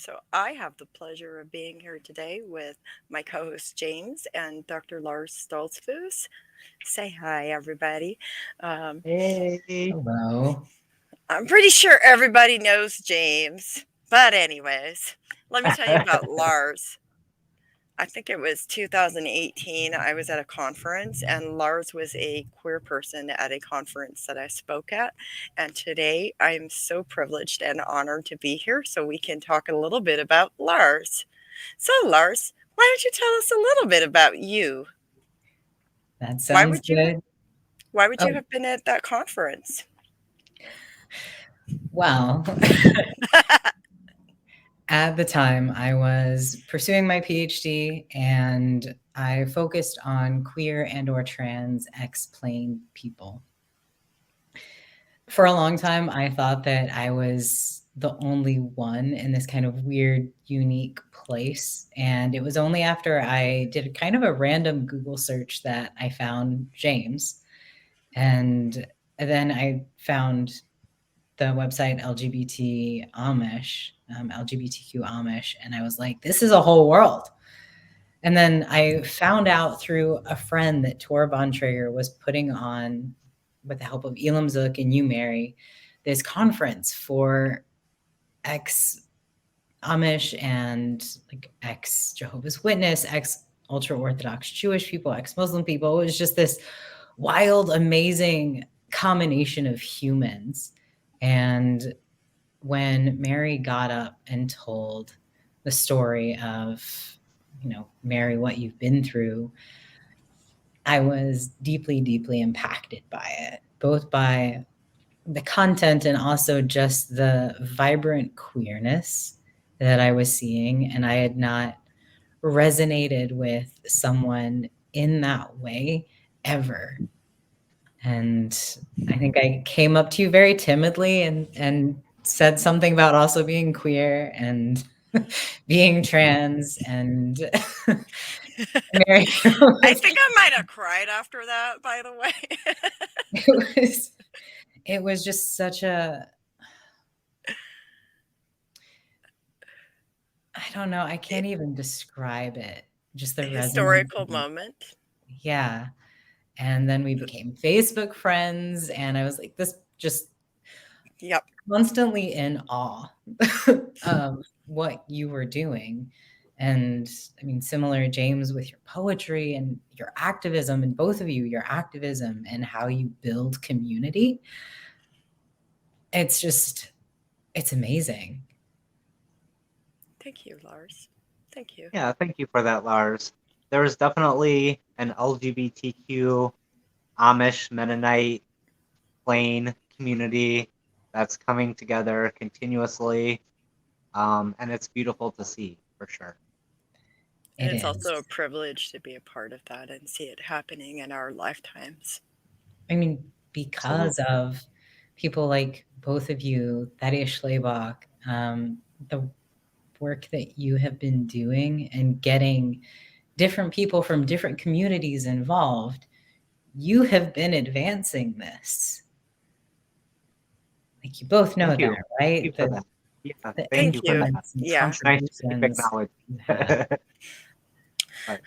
So I have the pleasure of being here today with my co-host James and Dr. Lars Stoltzfus. Say hi, everybody. Um, Hey. Hello. I'm pretty sure everybody knows James, but anyways, let me tell you about Lars. I think it was 2018. I was at a conference, and Lars was a queer person at a conference that I spoke at. And today I'm so privileged and honored to be here so we can talk a little bit about Lars. So, Lars, why don't you tell us a little bit about you? That Why sounds would you good. why would you Oh, have been at that conference? well, at the time I was pursuing my PhD and I focused on queer and or trans ex-plane people. For a long time, I thought that I was the only one in this kind of weird, unique place. And it was only after I did kind of a random Google search that I found James. And then I found the website LGBT Amish, LGBTQ Amish, and I was like, this is a whole world. And then I found out through a friend that Tor Bontrager was putting on, with the help of Elam Zook and you, Mary, this conference for ex Amish and like ex Jehovah's Witness, ex ultra Orthodox Jewish people, ex Muslim people. It was just this wild, amazing combination of humans. And when Mary got up and told the story of, Mary, what you've been through, I was deeply, deeply impacted by it, both by the content and also just the vibrant queerness that I was seeing. And I had not resonated with someone in that way ever. And I think I came up to you very timidly and said something about also being queer and being trans and Mary I was, think I might have cried after that, by the way. it was it was just such a, I don't know, I can't even describe it. Just the resonance. Historical moment. Yeah. And then we became Facebook friends and I was like this just Yep. constantly in awe of what you were doing. And I mean, similar, James, with your poetry and your activism, and both of you, your activism and how you build community. It's just, it's amazing. Thank you, Lars. Thank you. Yeah, thank you for that, Lars. There is definitely an LGBTQ Amish Mennonite plain community that's coming together continuously, and it's beautiful to see for sure. And It it's also a is. privilege to be a part of that and see it happening in our lifetimes. I mean, because Absolutely. of people like both of you, Thaddeus Schlebach, the work that you have been doing and getting different people from different communities involved, you have been advancing this. Like you both know Thank you. that, Thank you right? for that. Yeah, The thank Thank you for you. that. influence and Yeah. Nice to keep contributions acknowledging. you have. Right.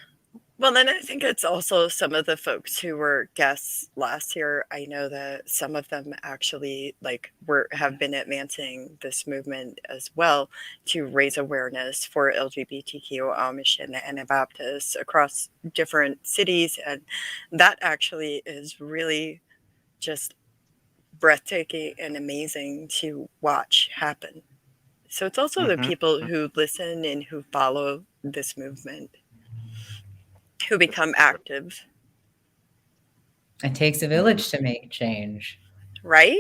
Well, then I think it's also some of the folks who were guests last year. I know that some of them actually have been advancing this movement as well to raise awareness for LGBTQ Amish and Anabaptists across different cities, and that actually is really just breathtaking and amazing to watch happen. So it's also the Mm-hmm. people who listen and who follow this movement who This is become true. active, It takes a village to make change. right?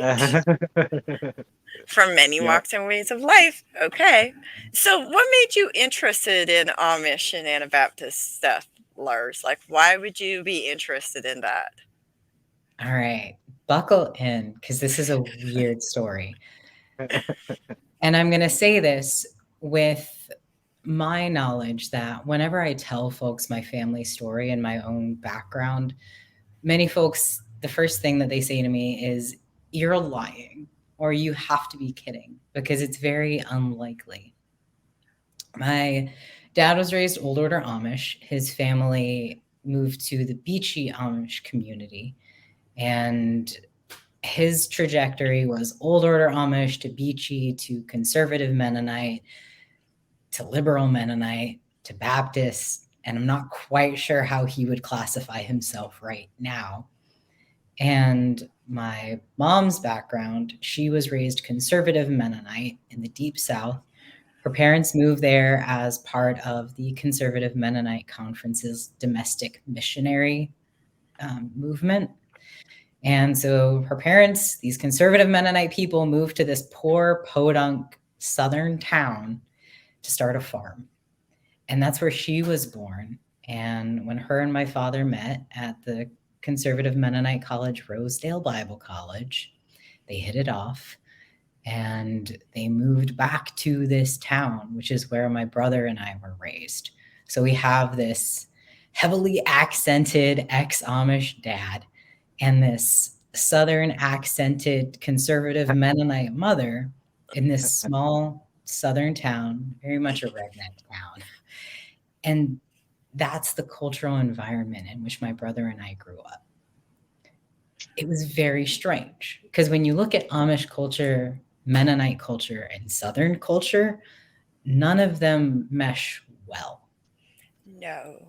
From many Yep. walks and ways of life. Okay. So, what made you interested in Amish and Anabaptist stuff, Lars? Like, why would you be interested in that? All right, buckle in because this is a weird story. And I'm going to say this with my knowledge that whenever I tell folks my family story and my own background, many folks, the first thing that they say to me is, you're lying or you have to be kidding because it's very unlikely. My dad was raised old order Amish. His family moved to the Beachy Amish community, and his trajectory was old order Amish to Beachy to conservative Mennonite to liberal Mennonite to Baptist, and I'm not quite sure how he would classify himself right now. And my mom's background, she was raised conservative Mennonite in the Deep South. Her parents moved there as part of the Conservative Mennonite Conference's domestic missionary movement. And so her parents, these conservative Mennonite people, moved to this poor, podunk southern town to start a farm. And that's where she was born. And when her and my father met at the Conservative Mennonite College, Rosedale Bible College, they hit it off and they moved back to this town, which is where my brother and I were raised. So we have this heavily accented ex-Amish dad and this Southern accented conservative Mennonite mother in this small Southern town, very much a redneck town. And that's the cultural environment in which my brother and I grew up. It was very strange because when you look at Amish culture, Mennonite culture, and Southern culture, none of them mesh well. No.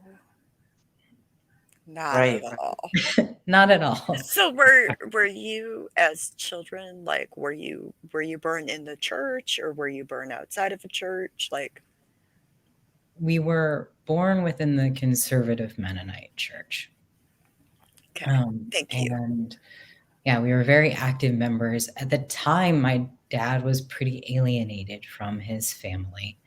Not Right. at all. Not at all. So were you as children, like were you born in the church or were you born outside of a church? Like We were born within the conservative Mennonite church. okay, thank you. And yeah, we were very active members. At the time, my dad was pretty alienated from his family.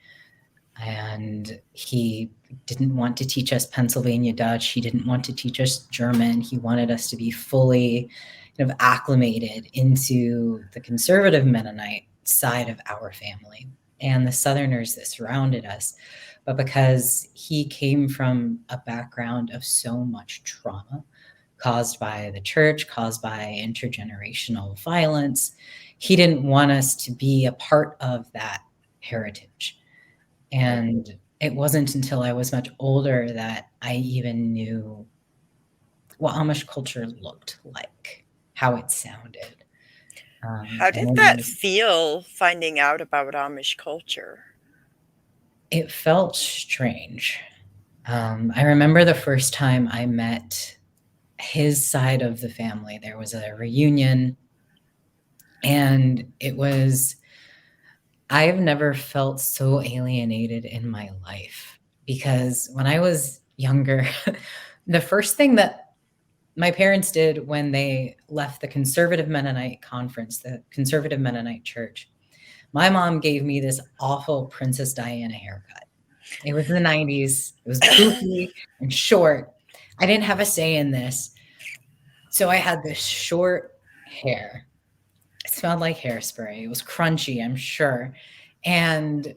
And he didn't want to teach us Pennsylvania Dutch. He didn't want to teach us German. He wanted us to be fully kind of acclimated into the conservative Mennonite side of our family and the Southerners that surrounded us. But because he came from a background of so much trauma caused by the church, caused by intergenerational violence, he didn't want us to be a part of that heritage. And it wasn't until I was much older that I even knew what Amish culture looked like, how it sounded. How did that feel, finding out about Amish culture? It felt strange. I remember the first time I met his side of the family. There was a reunion, and I've never felt so alienated in my life because when I was younger, the first thing that my parents did when they left the Conservative Mennonite Conference, the Conservative Mennonite Church, my mom gave me this awful Princess Diana haircut. It was in the 90s. It was poofy and short. I didn't have a say in this. So I had this short hair. It smelled like hairspray. It was crunchy, I'm sure. And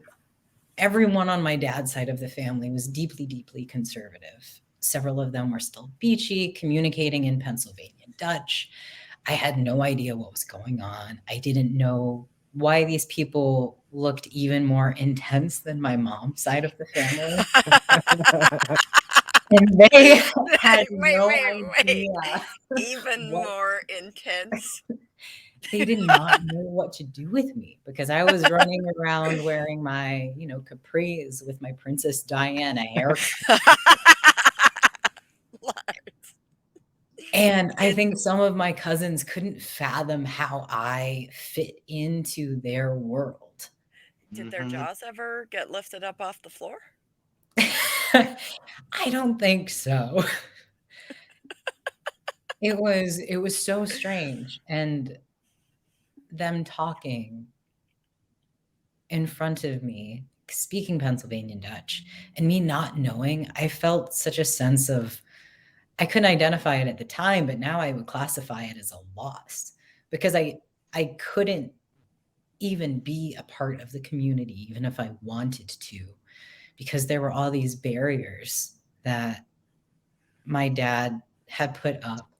everyone on my dad's side of the family was deeply, deeply conservative. Several of them were still beachy, communicating in Pennsylvania Dutch. I had no idea what was going on. I didn't know why these people looked even more intense than my mom's side of the family. And they had no idea. Even more intense. They did not know what to do with me because I was running around wearing my, capris with my Princess Diana haircut. And I think some of my cousins couldn't fathom how I fit into their world. Did their jaws ever get lifted up off the floor? I don't think so. It was so strange. And them talking in front of me, speaking Pennsylvania Dutch, and me not knowing, I felt such a sense of, I couldn't identify it at the time, but now I would classify it as a loss because I couldn't even be a part of the community, even if I wanted to, because there were all these barriers that my dad had put up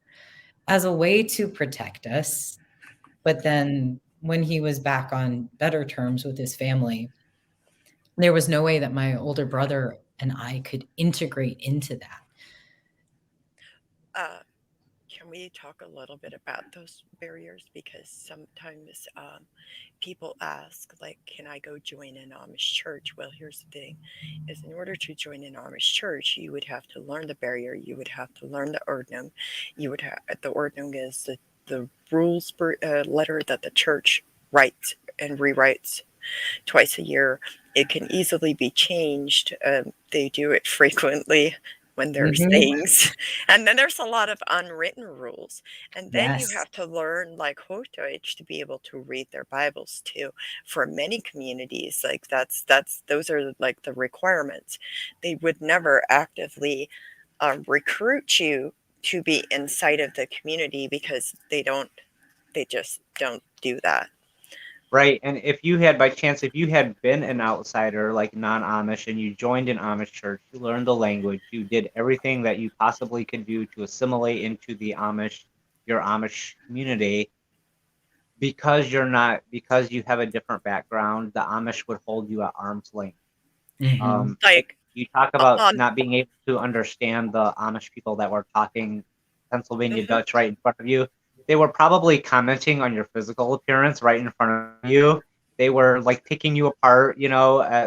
as a way to protect us. But then when he was back on better terms with his family, There was no way that my older brother and I could integrate into that. Can we talk a little bit about those barriers? Because sometimes people ask, like, can I go join an Amish church? Well, here's the thing, is in order to join an Amish church, you would have to learn the barrier. You would have to learn the ordnung. The ordnung is the rules letter that the church writes and rewrites twice a year. It can easily be changed. They do it frequently when there's things. And then there's a lot of unwritten rules. And then you Yes. have to learn like Hochdeutsch to be able to read their Bibles too. For many communities, like those are like the requirements. They would never actively recruit you to be inside of the community because they just don't do that. Right. And if you had, by chance, if you had been an outsider, like non-Amish, and you joined an Amish church, you learned the language, you did everything that you possibly could do to assimilate into your Amish community, because you have a different background, the Amish would hold you at arm's length. Like You talk about on not being able to understand the Amish people that were talking Pennsylvania Dutch right in front of you. They were probably commenting on your physical appearance right in front of you. They were like picking you apart. Amish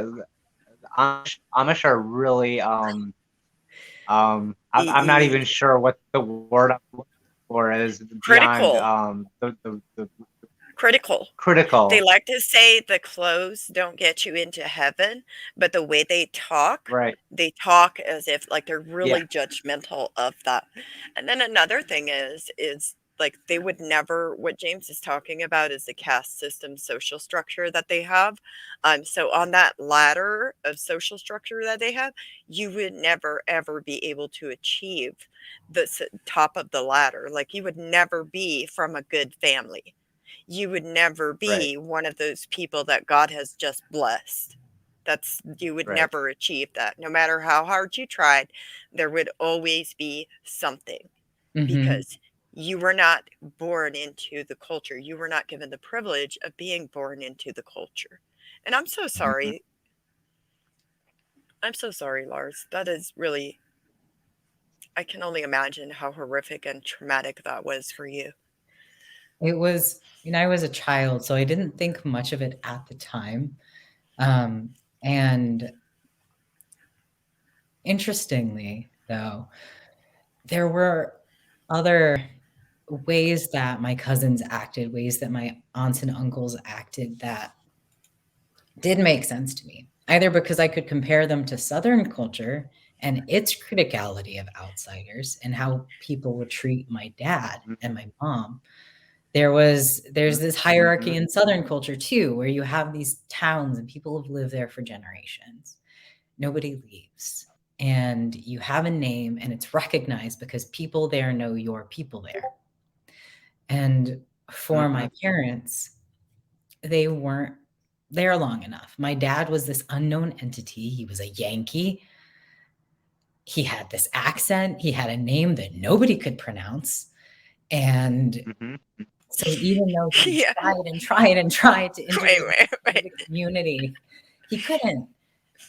are really I'm not the even sure what the word I'm looking for is beyond critical the critical. They critical. like to say the clothes don't get you into heaven, but the way Right. they talk as if like they're Yeah. really judgmental of that. And then another thing is like they would never, what James is talking about is the caste system social structure that they have. So on that ladder of social structure that they have, you would never ever be able to achieve the top of the ladder. Like you would never be from a good family. You would never Right. be one of those people that God has just blessed. You would Right. never achieve that. No matter how hard you tried, there would always be something because you were not born into the culture. You were not given the privilege of being born into the culture. And I'm so Mhm. sorry. I'm so sorry, Lars. That is really, I can only imagine how horrific and traumatic that was for you. It was, I was a child, so I didn't think much of it at the time. And interestingly, though, there were other ways that my cousins acted, ways that my aunts and uncles acted that did make sense to me, either because I could compare them to Southern culture and its criticality of outsiders and how people would treat my dad and my mom. There's this hierarchy in Southern culture too, where you have these towns and people have lived there for generations. Nobody leaves. And you have a name and it's recognized because people there know your people there. And for my parents, they weren't there long enough. My dad was this unknown entity. He was a Yankee. He had this accent. He had a name that nobody could pronounce. And so even though he Yeah. tried to integrate Wait. the community, he couldn't.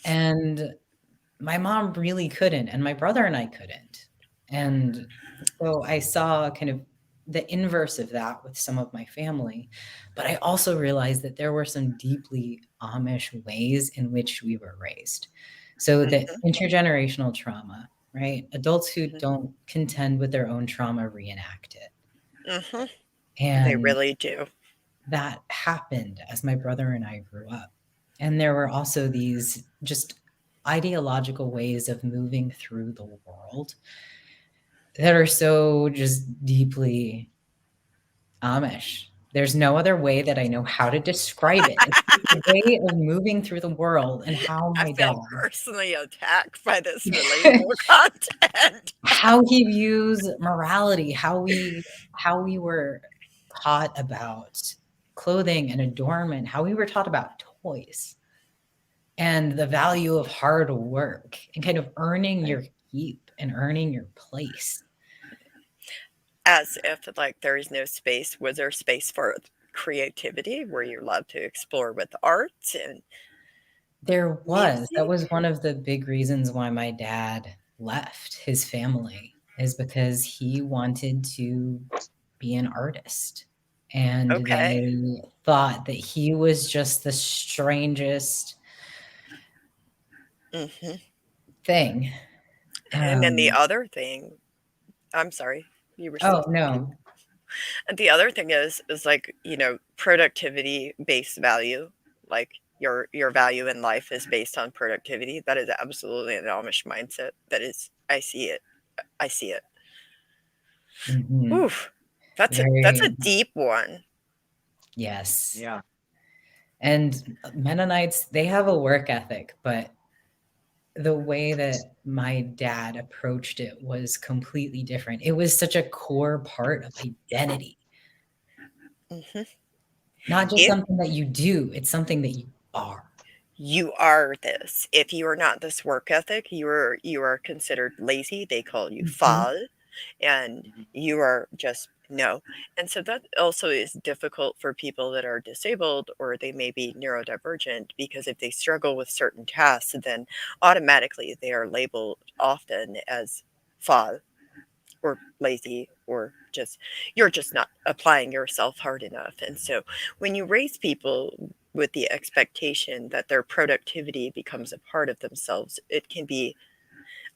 And my mom really couldn't, and my brother and I couldn't. And so I saw kind of the inverse of that with some of my family. But I also realized that there were some deeply Amish ways in which we were raised. So that intergenerational trauma, right? Adults who don't contend with their own trauma reenact it. And They really do. that happened as my brother and I grew up. And there were also these just ideological ways of moving through the world that are so just deeply Amish. There's no other way that I know how to describe it. It's the way of moving through the world and how I my feel dad, personally attacked by this relatable content. how he views morality, how we were taught about clothing and adornment, how we were taught about toys and the value of hard work and kind of earning your keep and earning your place. As if like there is no space. Was there space for creativity? Were you allowed to explore with art and There was. That music? was one of the big reasons why my dad left his family, is because he wanted to be an artist. And Okay. they thought that he was just the strangest Hmm. thing. And then the Um, other thing, I'm sorry, you were still oh, talking. no. And the other thing is like, productivity based value, like your value in life is based on productivity. That is absolutely an Amish mindset. That is, I see it. I see it. Mhm. Oof. That's a Very, deep one. yes. Yeah. And Mennonites, they have a work ethic, but the way that my dad approached it was completely different. It was such a core part of identity, Hmm. not just If something that you do, it's something that you are. you are this, if you are not this work ethic, you are considered lazy. They call you Mhm. fal, and Mhm. you are just no. And so that also is difficult for people that are disabled or they may be neurodivergent, because if they struggle with certain tasks, then automatically they are labeled often as fal or lazy, or just you're just not applying yourself hard enough. And so when you raise people with the expectation that their productivity becomes a part of themselves, it can be,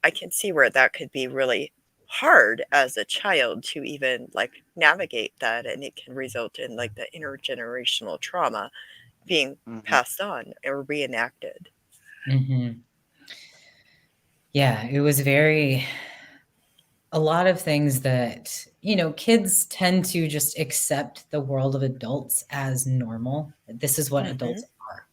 I can see where that could be really hard as a child to even like navigate that, and it can result in like the intergenerational trauma being Mhm. passed on or reenacted. Mhm. Yeah, it was very a lot of things that, kids tend to just accept the world of adults as normal. This is what Hmm. adults are,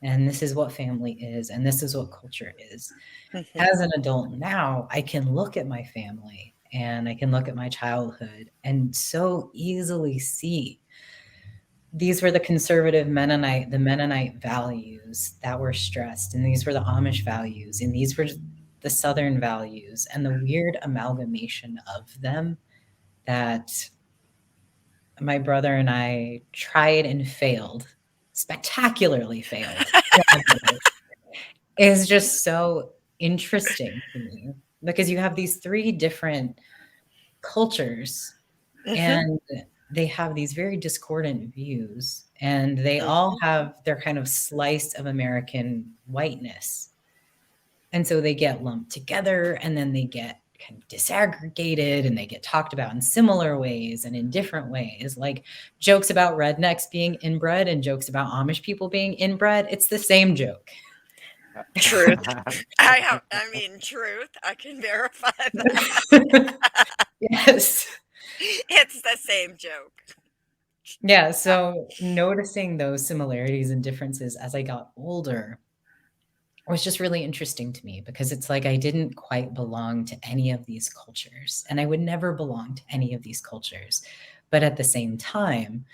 and this is what family is, and this is what culture is. Hmm. As an adult now, I can look at my family and I can look at my childhood and so easily see these were the conservative the Mennonite values that were stressed, and these were the Amish values, and these were the Southern values, and the weird amalgamation of them that my brother and I tried and failed, spectacularly failed, is just so interesting to me, because you have these three different cultures Hmm. and they have these very discordant views, and they all Hmm. have their kind of slice of American whiteness. And so they get lumped together and then they get kind of disaggregated and they get talked about in similar ways and in different ways, like jokes about rednecks being inbred and jokes about Amish people being inbred. It's the same joke. Truth. I mean, truth. I can verify that. Yes. It's the same joke. Yeah, so noticing those similarities and differences as I got older was just really interesting to me, because it's like I didn't quite belong to any of these cultures, and I would never belong to any of these cultures. But at the same time,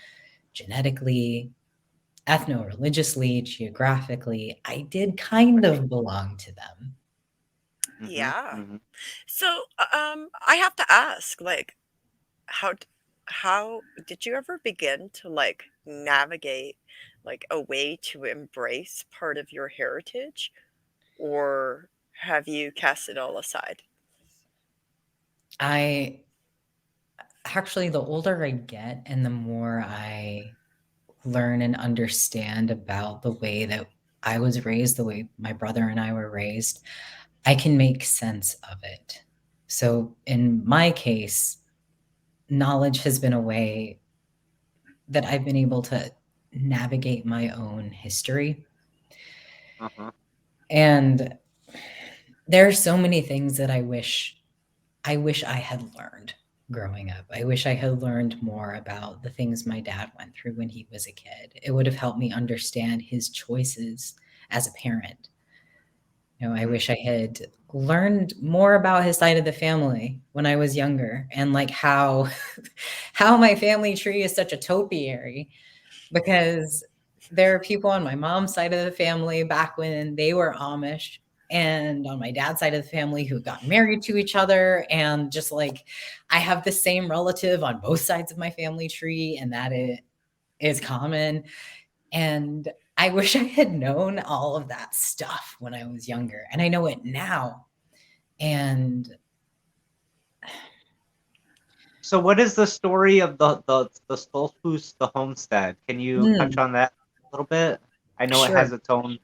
genetically, ethno-religiously, geographically, I did kind of belong to them. Mhm. Yeah. Mhm. So, I have to ask, like, how d- how did you ever begin to like navigate like a way to embrace part of your heritage, or have you cast it all aside? I actually, the older I get and the more I learn and understand about the way that I was raised, the way my brother and I were raised, I can make sense of it. So in my case, knowledge has been a way that I've been able to navigate my own history. Uh-huh. And there are so many things that I wish I had learned growing up. I wish I had learned more about the things my dad went through when he was a kid. It would have helped me understand his choices as a parent. I Mhm. wish I had learned more about his side of the family when I was younger, and like how how my family tree is such a topiary, because there are people on my mom's side of the family back when they were Amish, and on my dad's side of the family who got married to each other, and just like I have the same relative on both sides of my family tree, and that it is common. And I wish I had known all of that stuff when I was younger, and I know it now. And So, what is the story of the Stoltzfus, the homestead? Can you touch on that a little bit? I know it Sure. has its own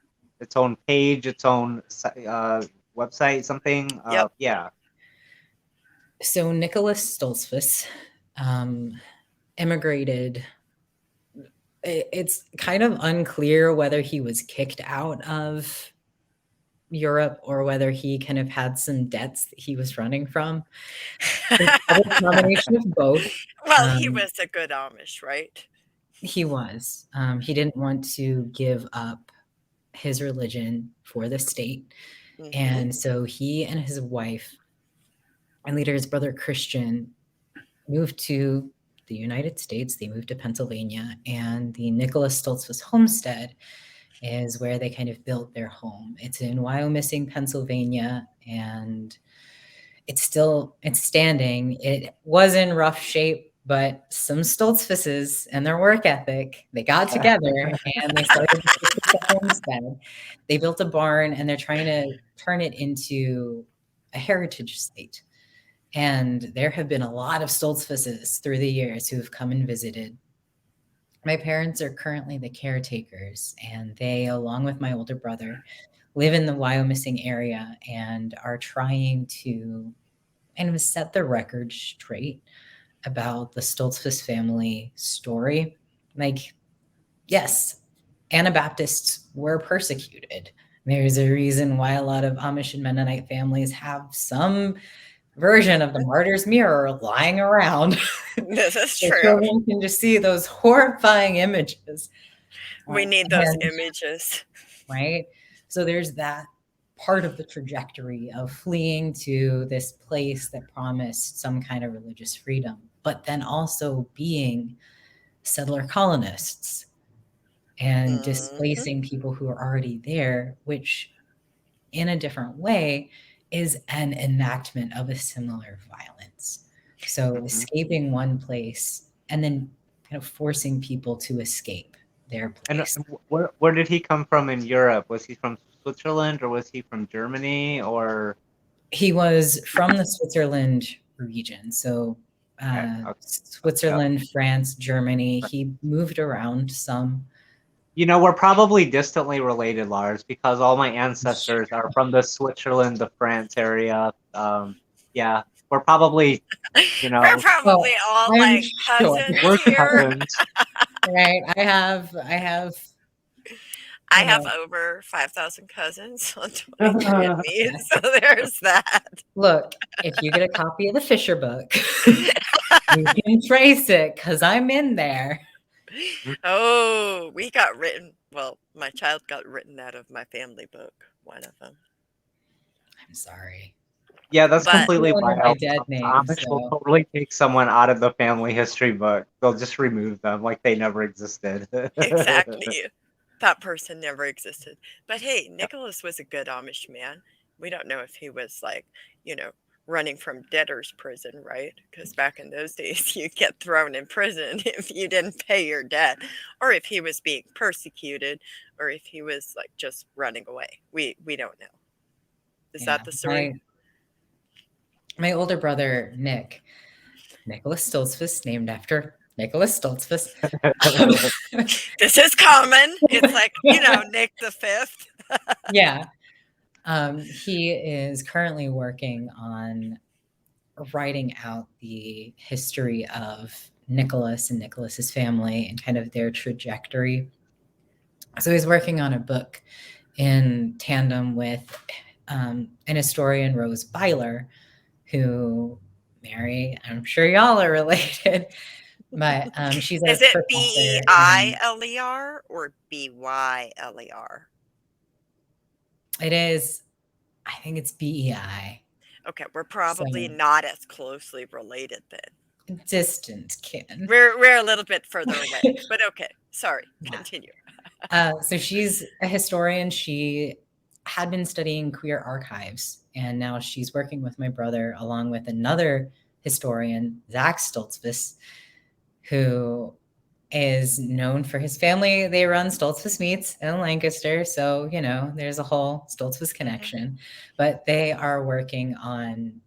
page, its own website, something. Yep. Yeah. So Nicholas Stoltzfus immigrated. It's kind of unclear whether he was kicked out of Europe or whether he kind of had some debts that he was running from. It's probably a combination of both. Well, he was a good Amish, right? He was. He didn't want to give up his religion for the state. And so he and his wife, and later his brother Christian, moved to the United States. They moved to Pennsylvania, and the Nicholas Stoltzfus homestead is where they kind of built their home. It's in Wyomissing, Pennsylvania, and it's standing. It was in rough shape, but some Stoltzfuses and their work ethic, they got together and they started to fix the homestead. They built a barn, and they're trying to turn it into a heritage site. And there have been a lot of Stoltzfuses through the years who have come and visited. My parents are currently the caretakers, and they, along with my older brother, live in the Wyomissing area and are trying to kind of set the record straight about the Stoltzfus family story. Like, yes, Anabaptists were persecuted. There's a reason why a lot of Amish and Mennonite families have some version of the martyr's mirror lying around. This is So true. children can just see those horrifying images. We need those images. Right? So there's that part of the trajectory of fleeing to this place that promised some kind of religious freedom, but then also being settler colonists and displacing people who are already there, which in a different way is an enactment of a similar violence. So escaping one place and then kind of forcing people to escape their place. And where did he come from in Europe? Was he from Switzerland or was he from Germany or? He was from the Switzerland region. So Switzerland, France, Germany. He moved around some. You know, we're probably distantly related, Lars, because all my ancestors are from the Switzerland, the France area. Yeah, we're probably, we're probably all I'm like sure. cousins we're here. cousins. Right. I have over 5,000 cousins on 23andMe, so there's that. Look, if you get a copy of the Fisher book, you can trace it because I'm in there. Oh, we got written. Well, my child got written out of my family book. One of them. I'm sorry. Yeah, that's completely my wild. dead name, Amish will totally take someone out of the family history book. They'll just remove them like they never existed. Exactly. That person never existed. But hey, Nicholas was a good Amish man. We don't know if he was like, running from debtor's prison, right? Because back in those days, you get thrown in prison if you didn't pay your debt, or if he was being persecuted, or if he was like just running away. We don't know. Is that the story? My older brother, Nicholas Stoltzfus, named after Nicholas Stoltzfus. This is common. It's like, Nick the Fifth. Yeah. He is currently working on writing out the history of Nicholas and Nicholas's family and kind of their trajectory. So he's working on a book in tandem with an historian, Rose Byler, who Mary, I'm sure y'all are related, but she's a Is it Beiler Beiler or Byler? It is, I think it's BEI. Okay, we're probably not as closely related then. Distant kin. We're a little bit further away, but okay. Sorry, continue. So she's a historian. She had been studying queer archives, and now she's working with my brother along with another historian, Zach Stoltzfus, who is known for his family. They run Stoltzfus Meats in Lancaster. So, there's a whole Stoltzfus connection. But they are working on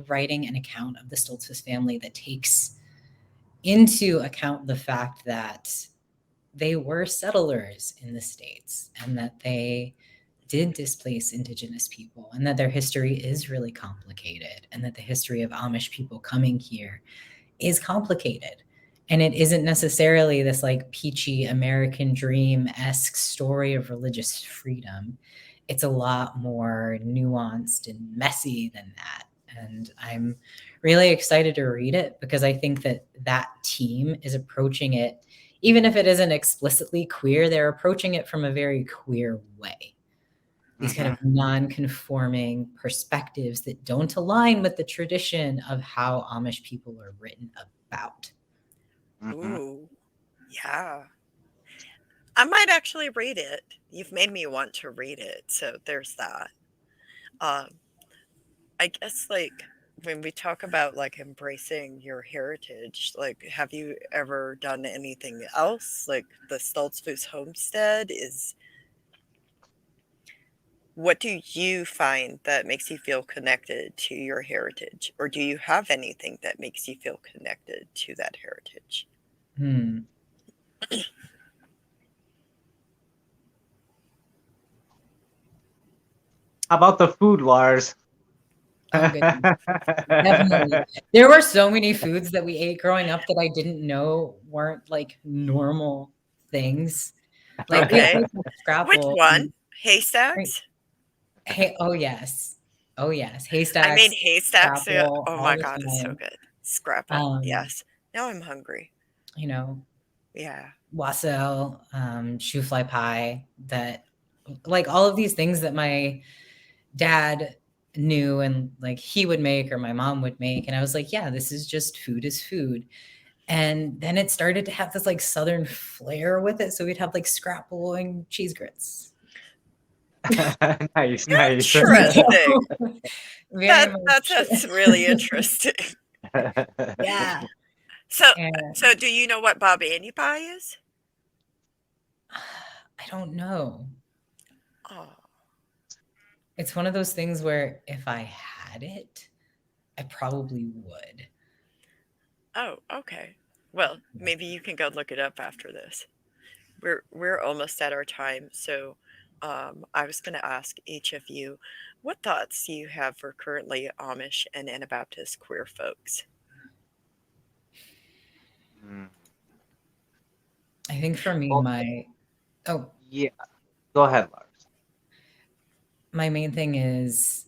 writing an account of the Stoltzfus family that takes into account the fact that they were settlers in the States and that they did displace indigenous people and that their history is really complicated and that the history of Amish people coming here is complicated. And it isn't necessarily this like peachy American dream-esque story of religious freedom. It's a lot more nuanced and messy than that. And I'm really excited to read it because I think that team is approaching it, even if it isn't explicitly queer, they're approaching it from a very queer way. These kind of non-conforming perspectives that don't align with the tradition of how Amish people are written about. Ooh, yeah. I might actually read it. You've made me want to read it, so there's that. I guess like when we talk about like embracing your heritage, like have you ever done anything else? Like the Stoltzfus homestead is what do you find that makes you feel connected to your heritage? Or do you have anything that makes you feel connected to that heritage? How about the food, Lars? Oh, goodness. Definitely. There were so many foods that we ate growing up that I didn't know weren't like normal things. Like we Okay. had like scrapple. Which one? Haystacks? Hey, oh yes. Oh yes. Haystacks. I made haystacks. Scrapple, Oh my God, it's so good. Scrapple. Yes. Now I'm hungry. Yeah. Wassail, shoe fly pie, that like all of these things that my dad knew and like he would make or my mom would make. And I was like, yeah, this is just food is food. And then it started to have this like Southern flair with it. So we'd have like scrapple and cheese grits. Nice. Interesting. That's really interesting. Yeah. So do you know what Bob Annie pie is? I don't know. Oh. It's one of those things where if I had it, I probably would. Oh, okay. Well, maybe you can go look it up after this. We're almost at our time, so I was going to ask each of you, what thoughts do you have for currently Amish and Anabaptist queer folks? I think for me, yeah, go ahead, Lars. My main thing is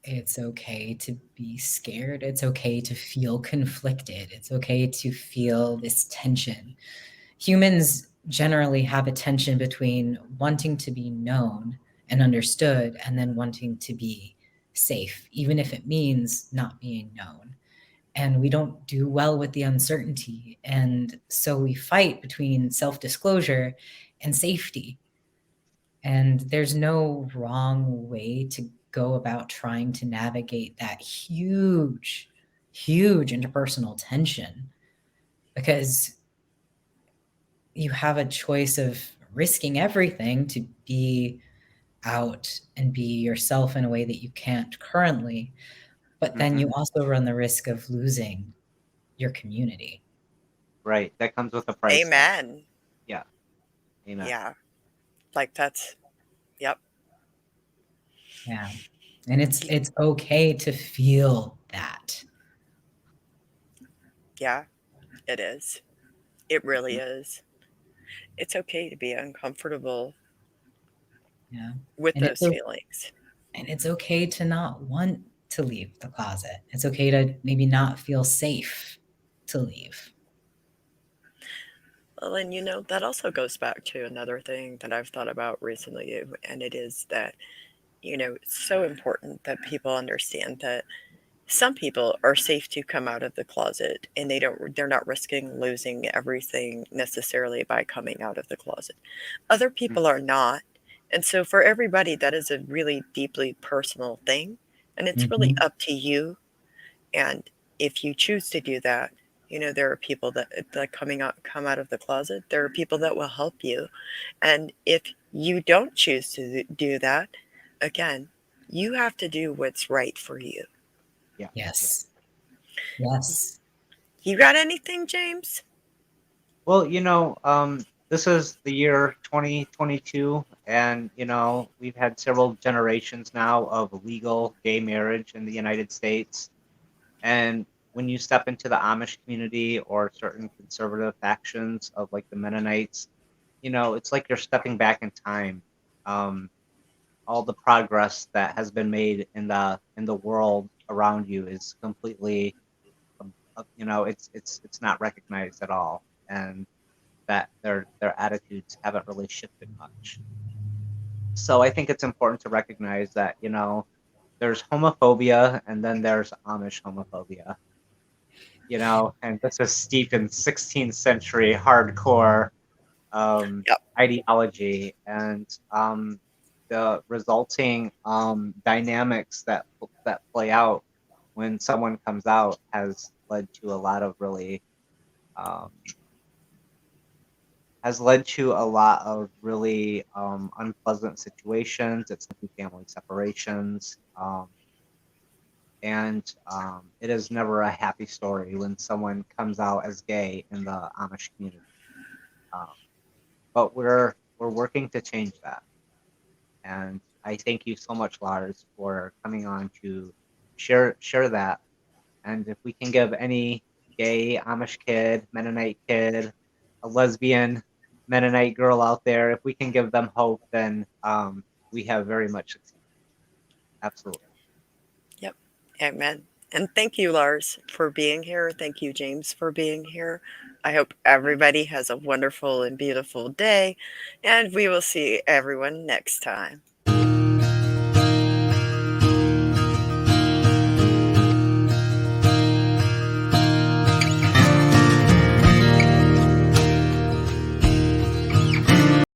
it's okay to be scared. It's okay to feel conflicted. It's okay to feel this tension. Humans generally have a tension between wanting to be known and understood and then wanting to be safe, even if it means not being known. And we don't do well with the uncertainty. And so we fight between self-disclosure and safety. And there's no wrong way to go about trying to navigate that huge, huge interpersonal tension, because you have a choice of risking everything to be out and be yourself in a way that you can't currently, but then you also run the risk of losing your community. Right. That comes with a price. Amen. Yeah. Amen. Yeah. Like that's, yep. Yeah. And it's okay to feel that. Yeah, it is. It really is. It's okay to be uncomfortable with those feelings. And it's okay to not want to leave the closet. It's okay to maybe not feel safe to leave. Well, and that also goes back to another thing that I've thought about recently, and it is that, it's so important that people understand that some people are safe to come out of the closet and they're not risking losing everything necessarily by coming out of the closet. Other people are not. And so for everybody, that is a really deeply personal thing. And it's really up to you. And if you choose to do that, You know, there are people that come out of the closet. There are people that will help you. And if you don't choose to do that, again, you have to do what's right for you. Yeah. Yes. Yes. You got anything, James? Well, this is the year 2022, and we've had several generations now of legal gay marriage in the United States. And when you step into the Amish community or certain conservative factions of like the Mennonites, it's like you're stepping back in time. Um, all the progress that has been made in the world around you is completely, it's not recognized at all, and that their attitudes haven't really shifted much. So I think it's important to recognize that there's homophobia and then there's Amish homophobia. And this is steeped in 16th century hardcore Yep. ideology, and the resulting dynamics that play out when someone comes out has led to a lot of really um, unpleasant situations. It's led to family separations, and it is never a happy story when someone comes out as gay in the Amish community. Um, but we're working to change that. And I thank you so much, Lars, for coming on to share that. And if we can give any gay Amish kid, Mennonite kid, a lesbian Mennonite girl out there, if we can give them hope, then we have very much succeeded. Absolutely. Yep. Amen. And thank you, Lars, for being here. Thank you, James, for being here. I hope everybody has a wonderful and beautiful day, and we will see everyone next time.